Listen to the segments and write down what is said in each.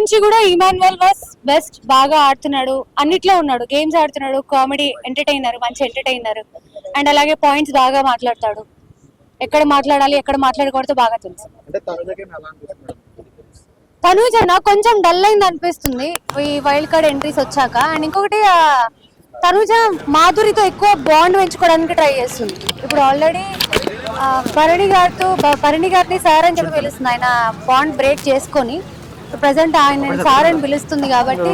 నుంచి కూడా Emmanuel was best. బాగా ఆడుతున్నాడు, అన్నిట్లో ఉన్నాడు, గేమ్స్ ఆడుతున్నాడు, కామెడీ ఎంటర్టైనర్, మంచి ఎంటర్టైనర్. అండ్ అలాగే పాయింట్స్ బాగా మాట్లాడతాడు. ఎక్కడ మాట్లాడాలి ఎక్కడ మాట్లాడకూడదు బాగా తెలుసు. తనూజ నాకు కొంచెం డల్ అయింది అనిపిస్తుంది ఈ వైల్డ్ కార్డ్ ఎంట్రీస్ వచ్చాక. అండ్ ఇంకొకటి తనూజ మాధురితో ఎక్కువ బాండ్ పెంచుకోవడానికి ట్రై చేస్తుంది. ఇప్పుడు ఆల్రెడీ భరణి గారిని సార్ అని చెప్పి పిలుస్తుంది. ఆయన బాండ్ బ్రేక్ చేసుకొని ప్రెసెంట్ ఆయన సార్ అని పిలుస్తుంది కాబట్టి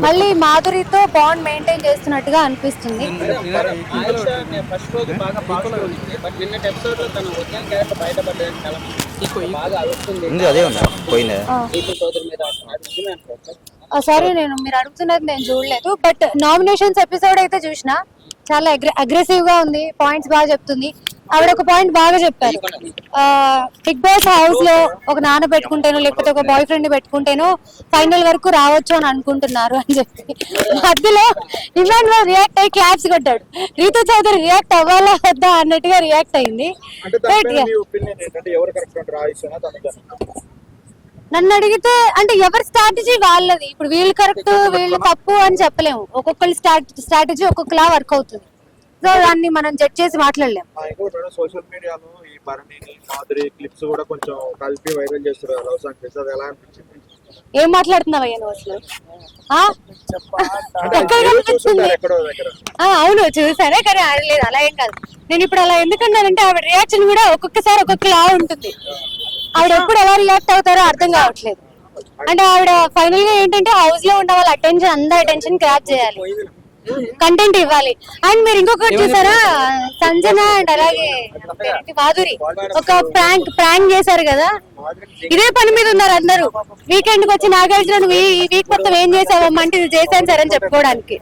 మళ్ళీ మాధురితో బాండ్ మెయింటైన్ చేస్తున్నట్టుగా అనిపిస్తుంది. సరే మీరు అడుగుతున్నది నేను చూడలేదు, బట్ నామినేషన్స్ ఎపిసోడ్ అయితే చూసిన. చాలా అగ్రెసివ్ గా ఉంది, పాయింట్స్ బాగా చెప్తుంది. ఆవిడ ఒక పాయింట్ బాగా చెప్పారు, బిగ్ బాస్ హౌస్ లో ఒక నాన్న పెట్టుకుంటేనో లేకపోతే ఒక బాయ్ ఫ్రెండ్ పెట్టుకుంటేనో ఫైనల్ వరకు రావచ్చు అని అనుకుంటున్నారు అని చెప్పి మధ్యలో ఇమాన్యుయల్ రియాక్ట్ అయ్యి క్లాప్స్ కొట్టాడు. రీతు చౌదరి రియాక్ట్ అవ్వాలా వద్దా అన్నట్టుగా రియాక్ట్ అయింది. నన్ను అడిగితే అంటే ఎవరి స్ట్రాటజీ వాళ్ళది. ఇప్పుడు వీళ్ళు కరెక్ట్ వీళ్ళు తప్పు అని చెప్పలేము. ఒక్కొక్కరి స్ట్రాటజీ ఒక్కొక్కలా వర్క్ అవుతుంది. సో దాన్ని మనం జడ్జ్ చేసి మాట్లాడలేము. సోషల్ మీడియాలో ఈ భరణిని మాధురి క్లిప్స్ కూడా కొంచెం కలిపి వైరల్ చేస్తున్నారు. లవ్ సాంగ్ చేస్తారు, ఎలా అనిపించింది? ఏం మాట్లాడుతున్నావయ్యా నువ్వు అసలు? ఎక్కడ కనిపించింది? అవును చూసానే, కానీ ఆడలేదు. అలా ఏం కాదు. నేను ఇప్పుడు అలా ఎందుకన్నానంటే ఆవిడ రియాక్షన్ కూడా ఒక్కొక్కసారి ఒక్కొక్కలా ఉంటుంది. ఆవిడ ఎప్పుడు ఎలా రియాక్ట్ అవుతారో అర్థం కావట్లేదు. అంటే ఆవిడ ఫైనల్ గా ఏంటంటే హౌస్ లో ఉన్న వాళ్ళ అటెన్షన్, అందరి అటెన్షన్ గ్రాప్ చేయాలి, కంటెంట్ ఇవ్వాలి. అండ్ మీరు ఇంకొకటి చూసారా, సంజన అండ్ అలాగే మాధురి ఒక ప్రాంక్ చేశారు కదా, ఇదే పని మీద ఉన్నారు అందరూ. వీకెండ్ కి వచ్చి నాగార్జున ఈ వీక్ మొత్తం ఏం చేసావమ్మా అంటే ఇది చేశాను సార్ అని చెప్పుకోవడానికి.